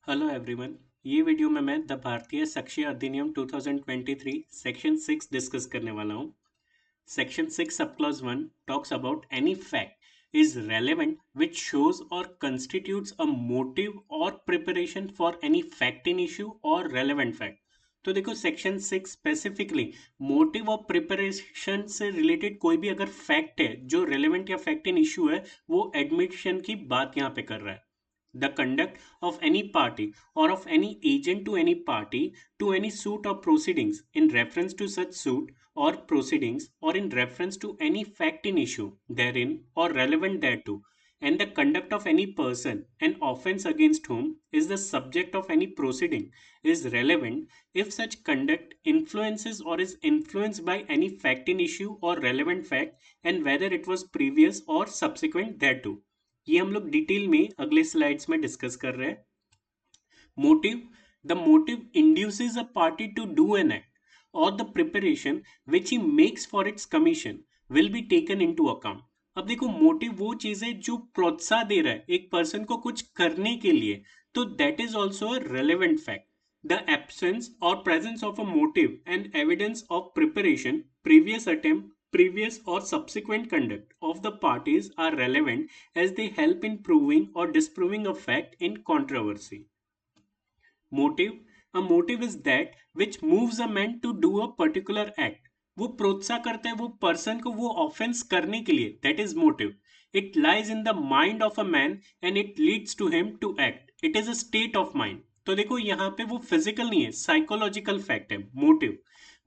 Hello everyone. ये video में मैं द भारतीय साक्ष्य अधिनियम 2023 सेक्शन 6 डिस्कस करने वाला हूँ। Section 6 sub clause 1 talks about any fact is relevant which shows और कंस्टिट्यूट्स अ मोटिव और preparation for any fact in issue or relevant fact. तो देखो सेक्शन 6 स्पेसिफिकली मोटिव और प्रिपरेशन से रिलेटेड कोई भी अगर फैक्ट है जो रेलेवेंट या फैक्ट इन इश्यू है वो एडमिशन की बात यहाँ पे कर रहा है। The conduct of any party or of any agent to any party to any suit or proceedings in reference to such suit or proceedings or in reference to any fact in issue therein or relevant thereto, and the conduct of any person an offense against whom is the subject of any proceeding is relevant if such conduct influences or is influenced by any fact in issue or relevant fact and whether it was previous or subsequent thereto। ये हम लोग detail में अगले slides में discuss कर रहे हैं। Motive, the motive induces a party to do an act or the preparation which he makes for its commission will be taken into account. अब देखो मोटिव वो चीज है जो प्रोत्साह दे रहा है एक पर्सन को कुछ करने के लिए, तो that is also a relevant fact. The absence or presence of a motive and evidence of preparation, previous attempt, previous or subsequent conduct of the parties are relevant as they help in proving or disproving a fact in controversy। Motive, a motive is that which moves a man to do a particular act. वो प्रोत्साह करता है वो person को वो offence करने के लिए, that is motive. It lies in the mind of a man and it leads to him to act. It is a state of mind. तो देखो यहाँ पे वो फिजिकल नहीं है, साइकोलॉजिकल फैक्ट है motive.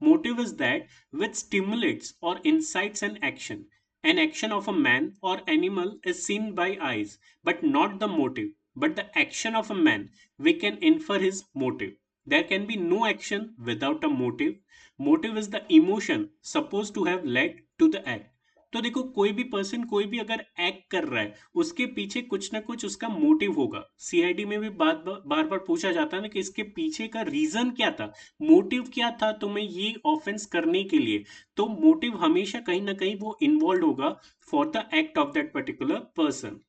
Motive is that which stimulates or incites an action. An action of a man or animal is seen by eyes, but not the motive. But the action of a man, we can infer his motive. There can be no action without a motive. Motive is the emotion supposed to have led to the act। तो देखो कोई भी person कोई भी अगर act कर रहा है उसके पीछे कुछ ना कुछ उसका मोटिव होगा। सीआईडी में भी बार बार पूछा जाता है ना कि इसके पीछे का रीजन क्या था, मोटिव क्या था तुम्हें ये ऑफेंस करने के लिए। तो मोटिव हमेशा कहीं ना कहीं वो इन्वॉल्व होगा for the act of that particular person.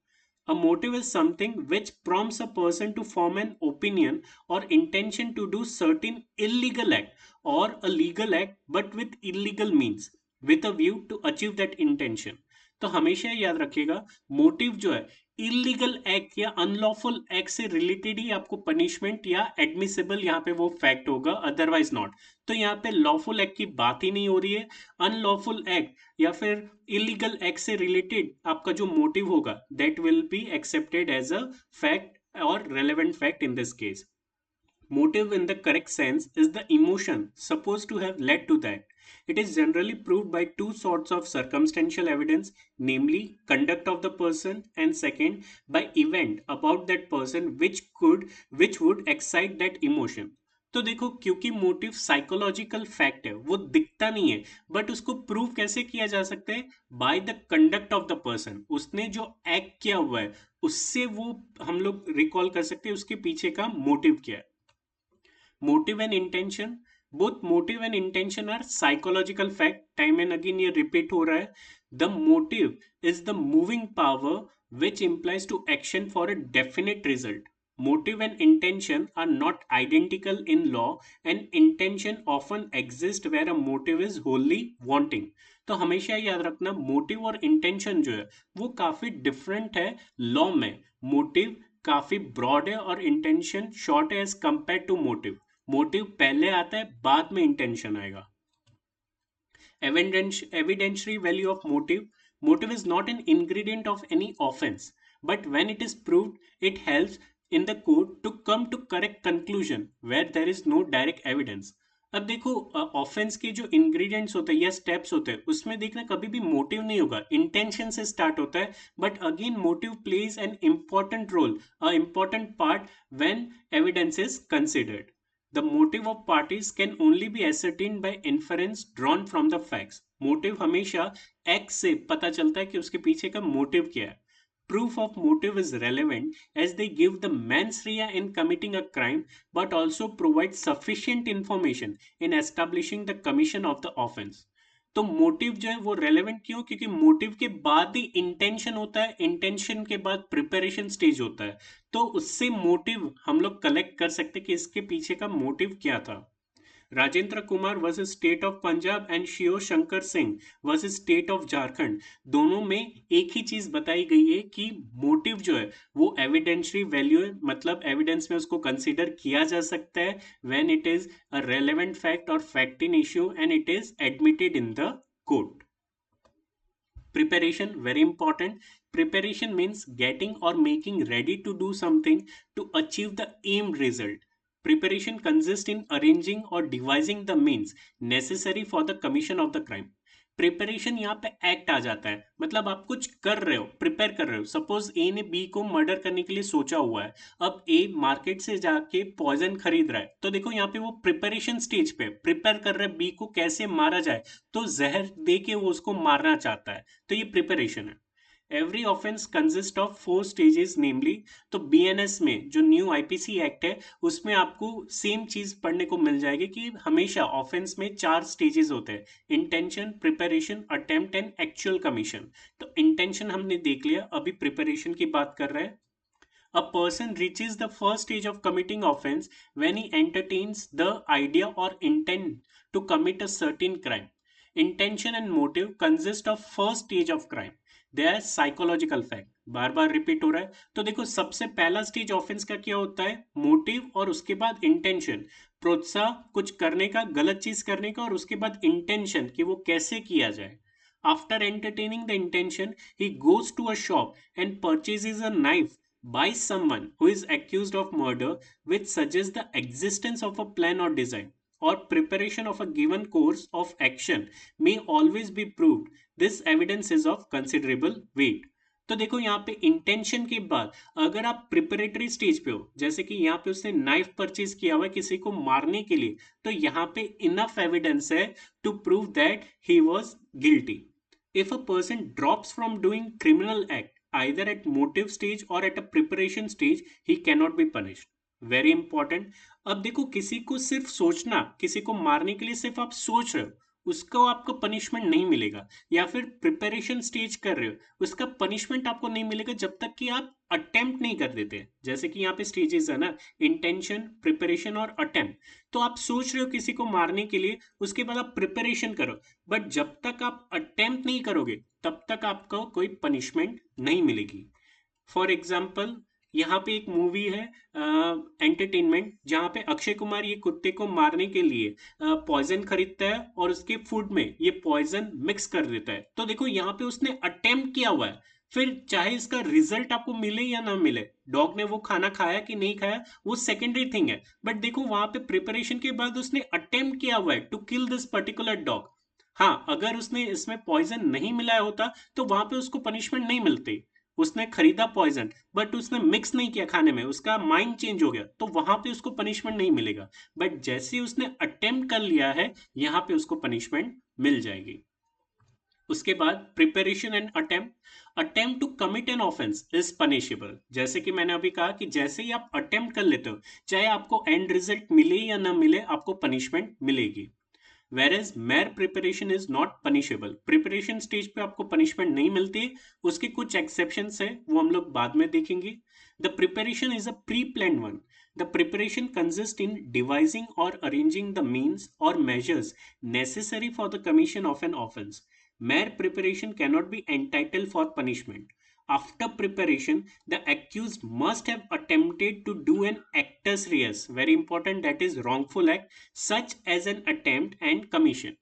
A motive is something which prompts a person to form an opinion or intention to do certain illegal act or a legal act but with illegal means with a view to achieve that intention। तो हमेशा याद रखिएगा motive जो है illegal act या unlawful act से related ही आपको punishment या एडमिसिबल यहाँ पे वो फैक्ट होगा, अदरवाइज नॉट। तो यहाँ पे लॉफुल एक्ट की बात ही नहीं हो रही है। अनलॉफुल एक्ट या फिर इलीगल एक्ट से रिलेटेड आपका जो मोटिव होगा that will be accepted as a fact or relevant fact in this case. Motive in the correct sense is the emotion supposed to have led to that. It is generally proved by two sorts of circumstantial evidence, namely conduct of the person and second by event about that person which would excite that emotion। तो देखो क्योंकि motive psychological fact है वो दिखता नहीं है, but उसको prove कैसे किया जा सकता है, by the conduct of the person. उसने जो एक्ट किया हुआ है उससे वो हम लोग रिकॉल कर सकते हैं उसके पीछे का मोटिव क्या है। Motive and intention, both motive and intention are psychological fact. Time and again ये रिपीट हो रहा है। The motive is the moving power which implies to action for a definite result। Motive and intention are not identical in law and intention often exists where a motive is wholly wanting। तो हमेशा याद रखना motive और intention जो है वो काफी different है लॉ में। मोटिव काफी ब्रॉड है और इंटेंशन शॉर्ट है as compare to motive. Motive पहले आता है बाद में इंटेंशन आएगा। Evidentiary value of motive, motive is not an ingredient of any offense, but when it is proved it helps in the court to come to correct conclusion where there is no direct evidence। अब देखो offence के जो ingredients होते हैं या steps होते हैं उसमें देखना कभी भी मोटिव नहीं होगा, इंटेंशन से स्टार्ट होता है। But again motive plays an important role, a important part when evidence is considered. The motive of parties can only be ascertained by inference drawn from the facts। Motive हमेशा act से पता चलता है कि उसके पीछे का मोटिव क्या है। Proof of motive is relevant as they give the mens rea in committing a crime but also provide sufficient information in establishing the commission of the offense। तो मोटिव जो है वो रेलेवेंट क्यों? क्योंकि मोटिव के बाद ही इंटेंशन होता है, इंटेंशन के बाद प्रिपरेशन स्टेज होता है। तो उससे मोटिव हम लोग कलेक्ट कर सकते कि इसके पीछे का मोटिव क्या था। Rajendra Kumar versus state of Punjab and Shiv Shankar Singh versus state of Jharkhand, दोनों में एक ही चीज बताई गई है कि मोटिव जो है वो एविडेंशियरी वैल्यू है, मतलब एविडेंस में उसको कंसीडर किया जा सकता है when it is a relevant fact or fact in issue and it is admitted in the court. Preparation, very important. Preparation means getting or making ready to do something to achieve the aimed result. Preparation consists in arranging or devising the means necessary for the commission of the crime. Preparation यहाँ पे act आ जाता है, मतलब आप कुछ कर रहे हो, प्रिपेयर कर रहे हो। सपोज ए ने बी को मर्डर करने के लिए सोचा हुआ है, अब ए मार्केट से जाके पॉइजन खरीद रहा है, तो देखो यहाँ पे वो प्रिपरेशन स्टेज पे प्रिपेयर कर रहा है बी को कैसे मारा जाए, तो जहर दे के वो उसको मारना चाहता है, तो ये प्रिपरेशन है। Every offence consist of 4 stages namely, तो बीएनएस में जो न्यू आईपीसी एक्ट है उसमें आपको सेम चीज पढ़ने को मिल जाएगी कि हमेशा ऑफेंस में 4 स्टेजेस होते हैं, intention, preparation, attempt and actual commission. तो इंटेंशन हमने देख लिया, अभी प्रिपरेशन की बात कर रहे हैं। A person reaches the first stage of committing offense when he entertains the idea or intent to commit a certain crime. Intention and motive consist of first stage of crime. They are psychological fact. Bar bar repeat हो रहा है, तो देखो सबसे पहला stage offence का क्या होता है, मोटिव, और उसके बाद इंटेंशन, प्रोत्साह कुछ करने का, गलत चीज करने का, और उसके बाद इंटेंशन कि वो कैसे किया जाए। After entertaining the intention, he goes to a shop and purchases a knife by someone who is accused of murder, which suggests the existence of a plan or design or preparation of a given course of action may always be proved. This evidence is of considerable weight. तो देखो यहाँ पे intention के बाद अगर आप preparatory stage पे हो, जैसे कि यहाँ पे उसने नाइफ परचेज किया हुआ है किसी को मारने के लिए, तो यहाँ पे इनफ एविडेंस है to prove that he was guilty. If a person drops from doing criminal act either at motive stage or at a preparation stage, he cannot be punished. Very important. अब देखो किसी को सिर्फ सोचना, किसी को मारने के लिए सिर्फ आप सोच रहे हो, उसको आपको पनिशमेंट नहीं मिलेगा, या फिर प्रिपरेशन स्टेज कर रहे हो उसका पनिशमेंट आपको नहीं मिलेगा जब तक कि आप अटेम्प्ट नहीं कर देते। जैसे कि यहाँ पे स्टेजेस है ना, इंटेंशन, प्रिपरेशन और अटेम्प्ट। तो आप सोच रहे हो किसी को मारने के लिए, उसके बाद आप प्रिपरेशन करो, बट जब तक आप अटेम्प्ट नहीं करोगे तब तक आपको कोई पनिशमेंट नहीं मिलेगी। फॉर एग्जाम्पल यहाँ पे एक मूवी है एंटरटेनमेंट, जहाँ पे अक्षय कुमार ये कुत्ते को मारने के लिए पॉइजन खरीदता है और उसके फूड में ये पॉइजन मिक्स कर देता है। तो देखो यहाँ पे उसने अटेम्प्ट किया हुआ है, फिर चाहे इसका रिजल्ट आपको मिले या ना मिले, डॉग ने वो खाना खाया कि नहीं खाया वो सेकेंडरी थिंग है, बट देखो वहां पे प्रिपरेशन के बाद उसने अटेम्प्ट किया हुआ है to kill this particular dog. हाँ, अगर उसने इसमें पॉइजन नहीं मिलाया होता तो वहां पे उसको पनिशमेंट नहीं मिलती। उसने खरीदा पॉइजन बट उसने मिक्स नहीं किया खाने में, उसका माइंड चेंज हो गया, तो वहां पे उसको पनिशमेंट नहीं मिलेगा। बट जैसे उसने अटेम्प्ट कर लिया है यहाँ पे उसको पनिशमेंट मिल जाएगी। उसके बाद preparation and attempt to commit an offence is punishable. जैसे कि मैंने अभी कहा कि जैसे ही आप अटेम्प्ट कर लेते हो, चाहे आपको एंड रिजल्ट मिले या ना मिले, आपको पनिशमेंट मिलेगी। Whereas mere preparation is not punishable. Preparation stage पे आपको पनिशमेंट नहीं मिलती, उसके कुछ एक्सेप्शंस है वो हम लोग बाद में देखेंगे। The preparation is a pre plan one. The preparation consists in devising or arranging the means or measures necessary for the commission of an offense. Mere preparation cannot be entitled for punishment. After preparation, the accused must have attempted to do an actus reus, very important, that is wrongful act, such as an attempt and commission.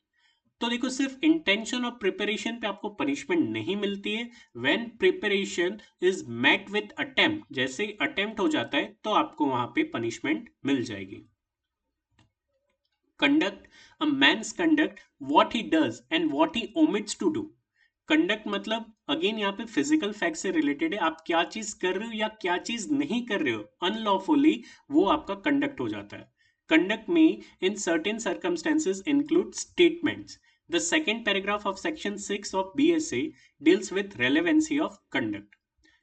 तो देखो सिर्फ intention और preparation पे आपको punishment नहीं मिलती है, when preparation is met with attempt, जैसे अटेम्प्ट हो जाता है तो आपको वहां पे पनिशमेंट मिल जाएगी। Conduct, a man's conduct, what he does and what he omits to do. Conduct मतलब अगेन यहाँ पे फिजिकल फैक्ट से रिलेटेड है, आप क्या चीज कर रहे हो या क्या चीज नहीं कर रहे हो अनलॉफुली, वो आपका कंडक्ट हो जाता है। कंडक्ट में in certain circumstances include statements. The second paragraph of section 6 of BSA deals with relevancy of conduct.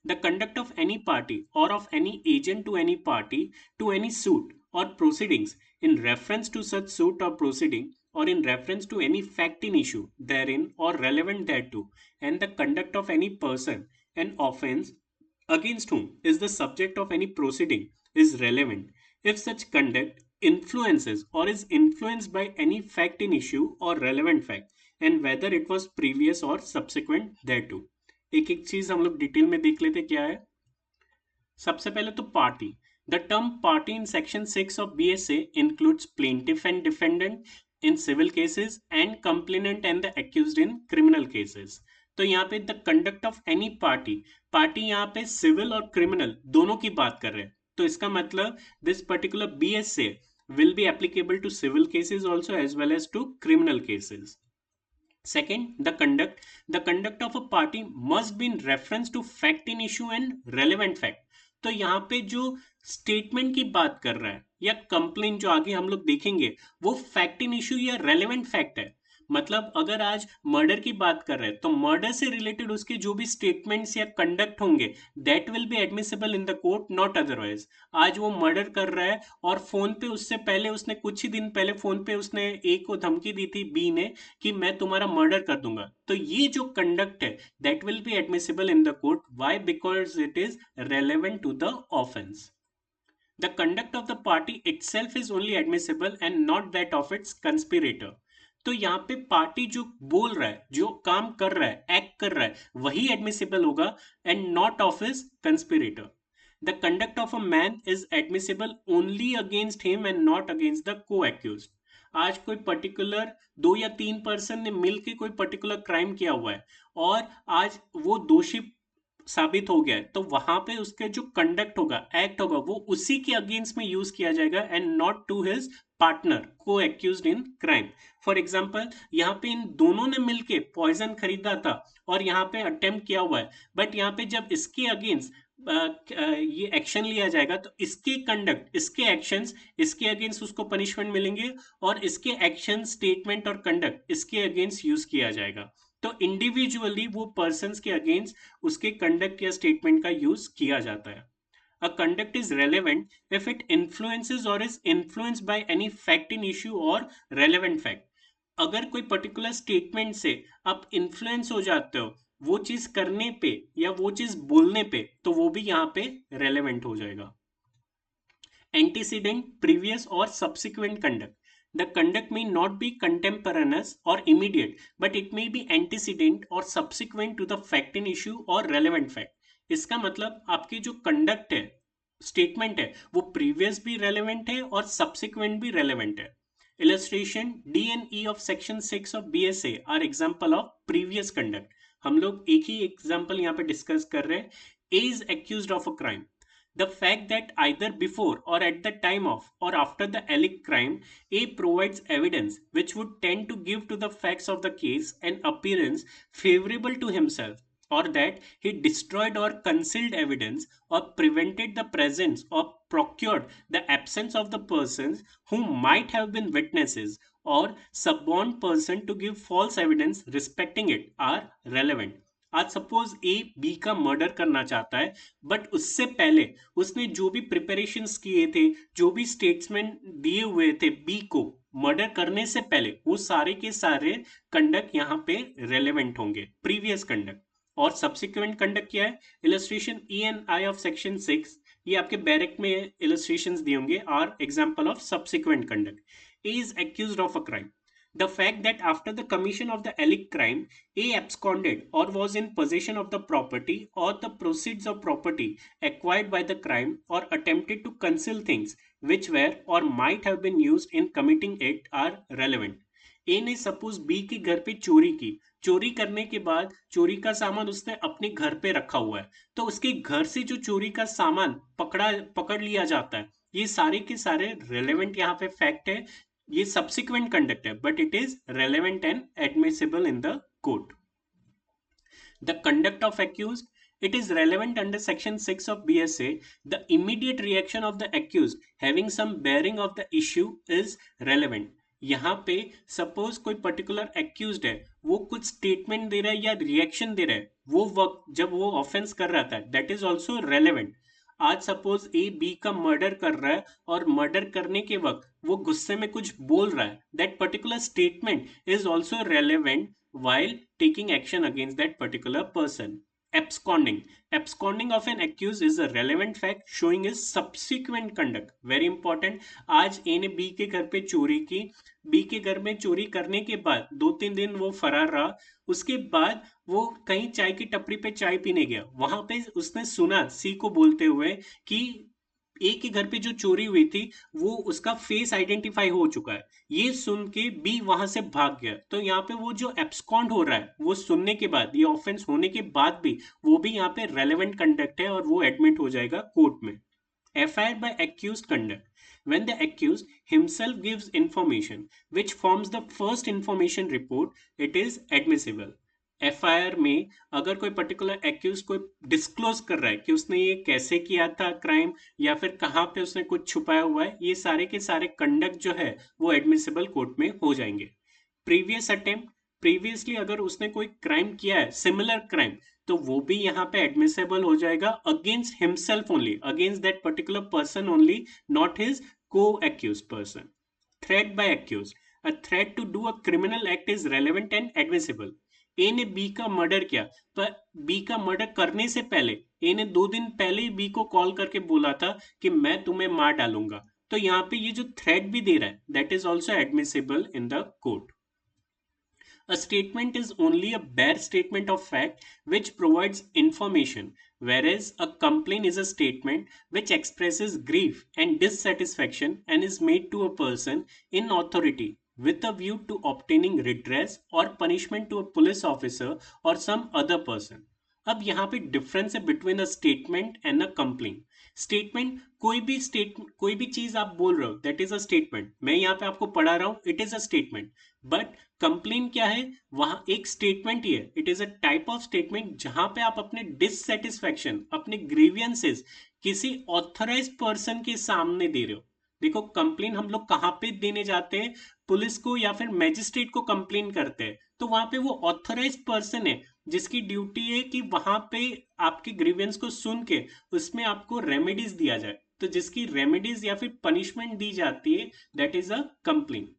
The conduct of any party or of any agent to any party to any suit or proceedings in reference to such suit or proceeding or in reference to any fact in issue therein or relevant thereto, and the conduct of any person, an offense against whom is the subject of any proceeding is relevant if such conduct influences or is influenced by any fact in issue or relevant fact, and whether it was previous or subsequent thereto. एक एक चीज हम लोग detail में देख लेते क्या है. सबसे पहले तो party. The term party in section 6 of BSA includes plaintiff and defendant in civil cases and complainant and the accused in criminal cases. तो यहाँ पे the conduct of any party, party यहाँ पे सिविल और क्रिमिनल दोनों की बात कर रहे हैं. तो इसका मतलब this particular BSA will be applicable to civil cases also as well as to criminal cases. Second, the conduct of a party must be in reference to fact in issue and relevant fact. तो यहाँ पे जो statement की बात कर रहा है या कंप्लेन जो आगे हम लोग देखेंगे वो फैक्ट इन इश्यू या रेलेवेंट फैक्ट है. मतलब अगर आज मर्डर की बात कर रहे हैं तो मर्डर से रिलेटेड उसके जो भी स्टेटमेंट्स या कंडक्ट होंगे that will be admissible in the court, not otherwise. आज वो मर्डर कर रहा है और फोन पे उससे पहले उसने कुछ ही दिन पहले फोन पे उसने ए को धमकी दी थी बी ने कि मैं तुम्हारा मर्डर कर दूंगा. तो ये जो कंडक्ट है that will be admissible in the court. Why? Because it is relevant to the offence. The conduct of the party itself is only admissible and not that of its conspirator. तो यहाँ पे party जो बोल रहा है, जो काम कर रहा है, एक्ट कर रहा है, वही एडमिसिबल होगा and not of his conspirator. The conduct of a man is admissible only against him and not against the co accused. आज कोई पर्टिकुलर 2 या 3 पर्सन ने मिलकर कोई पर्टिकुलर क्राइम किया हुआ है और आज वो दोषी साबित हो गया है तो वहां पे उसके जो कंडक्ट होगा, एक्ट होगा, वो उसी के अगेंस्ट में यूज किया जाएगा and not to his partner co accused in crime. For example यहाँ पे इन दोनों ने मिलके पॉइजन खरीदा था और यहाँ पे अटेम्प्ट किया हुआ है, बट यहाँ पे जब इसके अगेंस्ट ये एक्शन लिया जाएगा तो इसके कंडक्ट, इसके एक्शंस, इसके अगेंस्ट उसको पनिशमेंट मिलेंगे और इसके एक्शन, स्टेटमेंट और कंडक्ट इसके अगेंस्ट यूज किया जाएगा. तो इंडिविजुअली वो पर्संस के अगेंस्ट उसके कंडक्ट या स्टेटमेंट का यूज किया जाता है. A conduct is relevant if it influences or is influenced by any fact in issue or relevant fact. अगर कोई पर्टिकुलर स्टेटमेंट से आप इन्फ्लुएंस हो जाते हो वो चीज करने पे या वो चीज बोलने पे, तो वो भी यहाँ पे रेलेवेंट हो जाएगा. Antecedent, previous or subsequent conduct. The conduct may not be contemporaneous or immediate, but it may be antecedent or subsequent to the fact in issue or relevant fact. इसका मतलब आपकी जो कंडक्ट है, स्टेटमेंट है, वो previous भी relevant है और सब्सिक्वेंट भी रेलेवेंट है. Illustration: D and E of section 6 of BSA are example of previous conduct. हम लोग एक ही एग्जाम्पल यहाँ पे डिस्कस कर रहे हैं. A is accused of a crime. The fact that either before or at the time of or after the alleged crime, A provides evidence which would tend to give to the facts of the case an appearance favorable to himself, or that he destroyed or concealed evidence or prevented the presence or procured the absence of the persons who might have been witnesses or suborned person to give false evidence respecting it are relevant. आज suppose A B का murder करना चाहता है but उससे पहले उसने जो भी प्रिपरेशंस किए थे, जो भी स्टेटमेंट दिए हुए थे बी को मर्डर करने से पहले, वो सारे के सारे कंडक्ट यहाँ पे रेलेवेंट होंगे, प्रीवियस कंडक्ट. और सब्सिक्वेंट कंडक्ट क्या है? Illustration E and I of section 6, ये आपके बैरक में इलस्ट्रेशंस दिए होंगे, are example of subsequent conduct. A is accused of a crime. The fact that after the commission of the alleged crime, A absconded or was in possession of the property or the proceeds of property acquired by the crime or attempted to conceal things which were or might have been used in committing it are relevant. A ने suppose B के घर पे चोरी की, चोरी करने के बाद चोरी का सामान उसने अपने घर पे रखा हुआ है, तो उसके घर से जो चोरी का सामान पकड़ लिया जाता है, ये सारे के सारे रेलेवेंट यहाँ पे फैक्ट है. ये सब्सिक्वेंट कंडक्ट है but it is relevant and admissible in the court. The conduct of accused, it is relevant under section 6 of BSA. The immediate reaction of the accused having some bearing of the issue is relevant. यहाँ पे suppose कोई particular accused है, वो कुछ statement दे रहा है या रिएक्शन दे रहा है, वो वक्त जब वो ऑफेंस कर रहा था दैट इज ऑल्सो रेलेवेंट. आज सपोज ए बी का मर्डर कर रहा है और मर्डर करने के वक्त वो गुस्से में कुछ बोल रहा है, that particular statement is also relevant while taking action against that particular person. Absconding. Absconding of an accused is a relevant fact showing his subsequent conduct. Very important. आज ए ने बी के घर पे चोरी की, बी के घर में चोरी करने के बाद 2-3 दिन वो फरार रहा, उसके बाद वो कहीं चाय की टपरी पे चाय पीने गया, वहां पे उसने सुना सी को बोलते हुए कि ए के घर पे जो चोरी हुई थी वो उसका फेस आइडेंटिफाई हो चुका है। ये सुन के बी वहां से भाग गया, तो यहाँ पे वो जो एब्सकॉन्ड हो रहा है वो सुनने के बाद, ये ऑफेंस होने के बाद भी वो भी यहाँ पे रेलेवेंट कंडक्ट है और वो एडमिट हो जाएगा कोर्ट में। FIR by accused conduct. When the accused himself gives information which forms the first information report, it is admissible. FIR में अगर कोई पर्टिकुलर एक्यूज कोई डिस्क्लोज कर रहा है कि उसने ये कैसे किया था क्राइम या फिर कहाँ पे उसने कुछ छुपाया हुआ है, ये सारे के सारे कंडक्ट जो है वो एडमिसिबल कोर्ट में हो जाएंगे। प्रीवियस अटेम्प्ट, प्रीवियसली अगर उसने कोई क्राइम किया है सिमिलर क्राइम, तो वो भी यहाँ पे एडमिसेबल हो जाएगा against himself only, against that particular person only, not his co accuse person. Threat by accuse, a threat to do a criminal act is relevant and admissible. A ने B का murder किया, पर B का murder करने से पहले ए ने 2 दिन पहले ही बी को कॉल करके बोला था कि मैं तुम्हें मार डालूंगा, तो यहाँ पे ये जो थ्रेट भी दे रहा है that is also admissible in the court. A statement is only a bare statement of fact which provides information, whereas a complaint is a statement which expresses grief and dissatisfaction and is made to a person in authority with a view to obtaining redress or punishment to a police officer or some other person. अब यहाँ पे difference है between a statement and a complaint. Statement कोई भी चीज आप बोल रहे हो दैट इज अ स्टेटमेंट, मैं यहाँ पे आपको पढ़ा रहा हूँ it is a statement. But complain क्या है, वहां एक स्टेटमेंट ही है, it is a type of statement जहां पे आप अपने डिससेटिस्फैक्शन, अपने ग्रीवियंसेस किसी ऑथराइज पर्सन के सामने दे रहे हो। देखो कंप्लेन हम लोग कहाँ पे देने जाते हैं, पुलिस को या फिर मैजिस्ट्रेट को कंप्लेन करते हैं, तो वहां पे वो ऑथराइज पर्सन है जिसकी ड्यूटी है कि वहां पे आपके ग्रीवियंस को सुन के उसमें आपको रेमेडीज दिया जाए, तो जिसकी रेमेडीज या फिर पनिशमेंट दी जाती है that is a complain.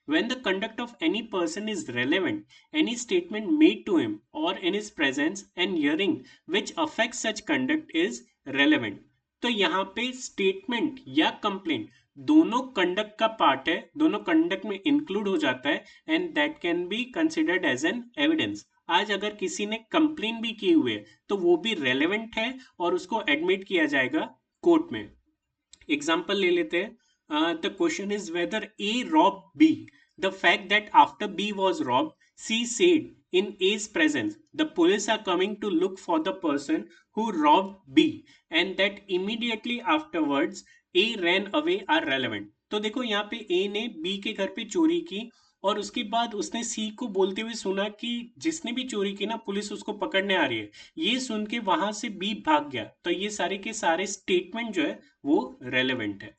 When the conduct of any person is relevant, any statement made to him or in his presence and hearing which affects such conduct is relevant. तो यहाँ पे statement या complaint दोनों conduct का part है, दोनों conduct में include हो जाता है and that can be considered as an evidence. आज अगर किसी ने कंप्लेन भी की हुई है तो वो भी रेलेवेंट है और उसको एडमिट किया जाएगा कोर्ट में। एग्जाम्पल ले लेते हैं, the question is whether A rob B. The fact that after B was robbed, C said in A's presence, the police are coming to look for the person who robbed B, and that immediately afterwards A ran away are relevant. तो देखो यहाँ पे A ने B के घर पे चोरी की और उसके बाद उसने C को बोलते हुए सुना कि जिसने भी चोरी की ना पुलिस उसको पकड़ने आ रही है, ये सुन के वहां से B भाग गया, तो ये सारे के सारे स्टेटमेंट जो है वो रेलेवेंट है।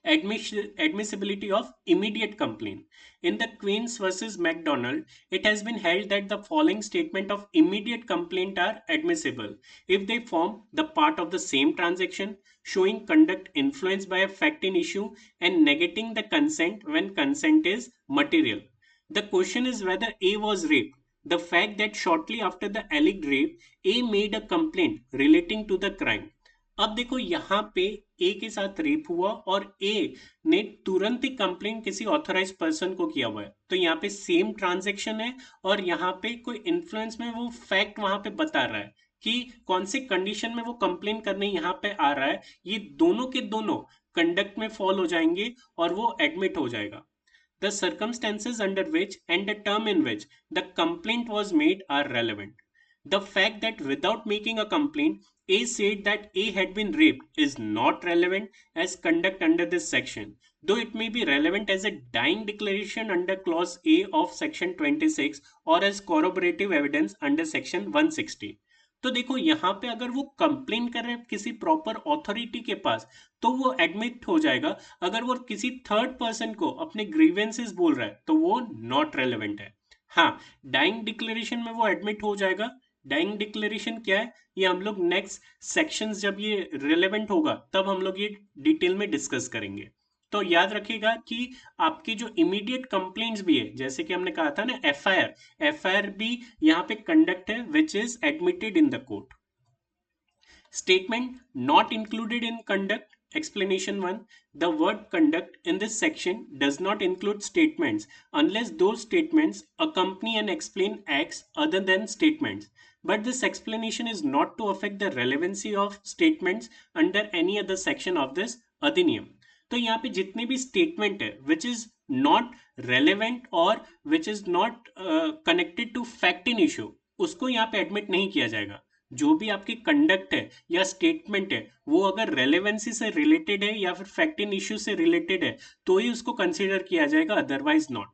Admissibility of immediate complaint. In the Queens versus McDonald, it has been held that the following statement of immediate complaint are admissible if they form the part of the same transaction, showing conduct influenced by a fact in issue and negating the consent when consent is material. The question is whether A was raped. The fact that shortly after the alleged rape, A made a complaint relating to the crime. अब देखो यहाँ पे ए के साथ rape हुआ और ए ने तुरंत ही कंप्लेन किसी ऑथराइज पर्सन को किया हुआ है, तो यहाँ पे सेम ट्रांजेक्शन है और यहाँ पे कोई इन्फ्लुएंस में वो फैक्ट वहां पे बता रहा है कि कौन से कंडीशन में वो कंप्लेन करने यहाँ पे आ रहा है, ये दोनों के दोनों कंडक्ट में फॉल हो जाएंगे और वो एडमिट हो जाएगा। The circumstances under which and the term in which the complaint was made are relevant. The fact that without making a complaint, A said that A had been raped is not relevant as conduct under this section, though it may be relevant as a dying declaration under clause A of section 26 or as corroborative evidence under section 160. तो देखो यहाँ पे अगर वो complain कर रहे हैं किसी प्रॉपर ऑथोरिटी के पास तो वो एडमिट हो जाएगा, अगर वो किसी थर्ड पर्सन को अपने ग्रीवेंसेस बोल रहा है तो वो नॉट रेलेवेंट है। हाँ, डाइंग डिक्लेरेशन में वो एडमिट हो जाएगा, डाइंग डिक्लेरेशन क्या है ये हम लोग नेक्स्ट सेक्शंस जब ये रिलेवेंट होगा तब हम लोग ये डिटेल में डिस्कस करेंगे। तो याद रखिएगा कि आपके जो इमीडिएट कंप्लेंट्स भी है, जैसे कि हमने कहा था ना एफआईआर भी यहाँ पे कंडक्ट है which is admitted in the court. Statement not included in conduct. Explanation 1. The word conduct in this section does not include statements unless those statements accompany and explain acts other than statements. But this explanation is not to affect the relevancy of statements under any other section of this अधिनियम। तो यहाँ पे जितने भी statement है विच is not relevant और which is not connected to fact in issue, उसको यहाँ पे एडमिट नहीं किया जाएगा। जो भी आपकी कंडक्ट है या स्टेटमेंट है वो अगर रेलेवेंसी से रिलेटेड है या फिर फैक्ट इन इश्यू से रिलेटेड है तो ही उसको कंसीडर किया जाएगा, otherwise not.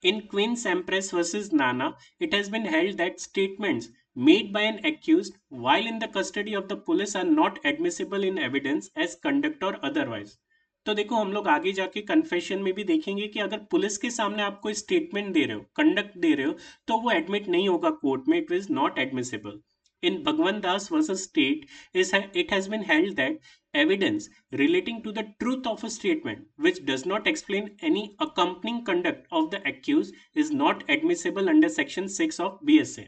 In Queen's Empress versus Nana, it has been held that statements made by an accused while in the custody of the police are not admissible in evidence as conduct or otherwise. तो देखो हम लोग आगे जाके confession में भी देखेंगे कि अगर पुलिस के सामने आप कोई स्टेटमेंट दे रहे हो, कंडक्ट दे रहे हो, तो वो एडमिट नहीं होगा कोर्ट में, it is not admissible. In Bhagwan Das versus State, it has been held that evidence relating to the truth of a statement which does not explain any accompanying conduct of the accused is not admissible under section 6 of BSA.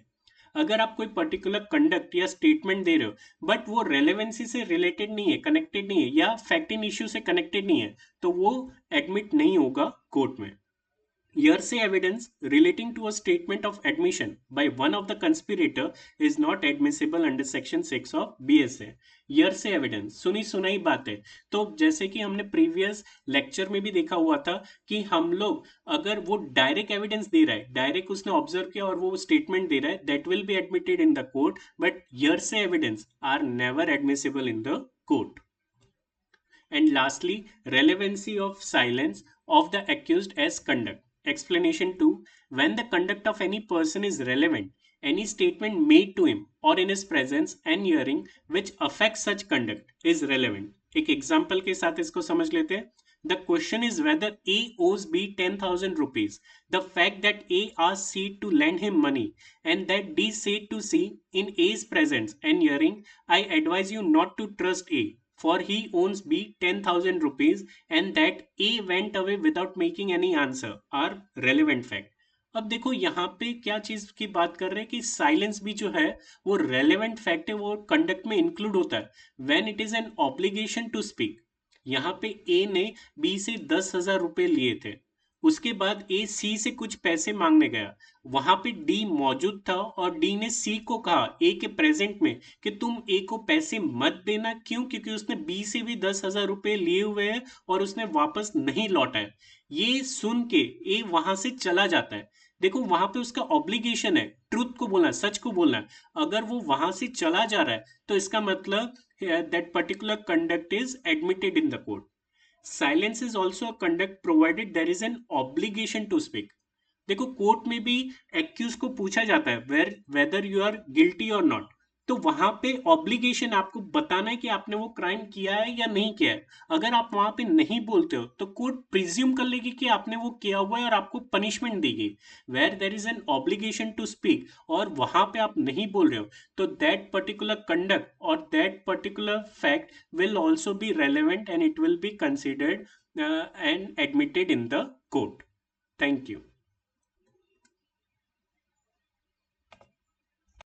अगर आप कोई particular conduct या statement दे रहे हो but वो relevancy से related नहीं है, कनेक्टेड नहीं है या फैक्ट इन इश्यू से कनेक्टेड नहीं है तो वो एडमिट नहीं होगा कोर्ट में। Hearsay evidence relating to a statement of admission by one of the conspirator is not admissible under section 6 of BSA. Hearsay evidence सुनी सुनाई बात है। तो जैसे कि हमने प्रीवियस लेक्चर में भी देखा हुआ था कि हम लोग अगर वो डायरेक्ट एविडेंस दे रहा है, डायरेक्ट उसने ऑब्जर्व किया और वो स्टेटमेंट दे रहा है, that will be admitted in the court, but hearsay evidence are never admissible in the court. And lastly, relevancy of silence of the accused as conduct. Explanation 2. When the conduct of any person is relevant, any statement made to him or in his presence and hearing which affects such conduct is relevant. एक example के साथ इसको समझ लेते हैं। The question is whether A owes B 10,000 rupees. The fact that A asked C to lend him money and that D said to C in A's presence and hearing, I advise you not to trust A, for he owns B 10,000 rupees and that A went away without making any answer are relevant fact. अब देखो यहाँ पे क्या चीज की बात कर रहे हैं कि साइलेंस भी जो है वो रेलेवेंट फैक्ट है, वो कंडक्ट में इंक्लूड होता है when it is an obligation to speak. यहाँ पे ए ने बी से 10,000 रुपए लिए थे, उसके बाद ए सी से कुछ पैसे मांगने गया, वहां पे डी मौजूद था और डी ने सी को कहा ए के प्रेजेंट में कि तुम ए को पैसे मत देना। क्यों? क्योंकि उसने बी से भी 10,000 रुपए लिए हुए हैं और उसने वापस नहीं लौटा है। ये सुन के ए वहां से चला जाता है। देखो वहां पे उसका ऑब्लिगेशन है ट्रूथ को बोलना, सच को बोलना। अगर वो वहां से चला जा रहा है तो इसका मतलब that particular conduct is admitted in the court. Silence is also a conduct provided there is an obligation to speak. देखो कोर्ट में भी एक्यूज को पूछा जाता है वेदर यू आर गिल्टी और नॉट, तो वहां पे ऑब्लिगेशन आपको बताना है कि आपने वो क्राइम किया है या नहीं किया है। अगर आप वहां पे नहीं बोलते हो तो कोर्ट प्रिज्यूम कर लेगी कि आपने वो किया हुआ है और आपको पनिशमेंट देगी। Where there is an obligation to speak और वहां पे आप नहीं बोल रहे हो तो दैट पर्टिकुलर कंडक्ट और that particular fact will also be relevant and it will be considered and admitted in the court. Thank you.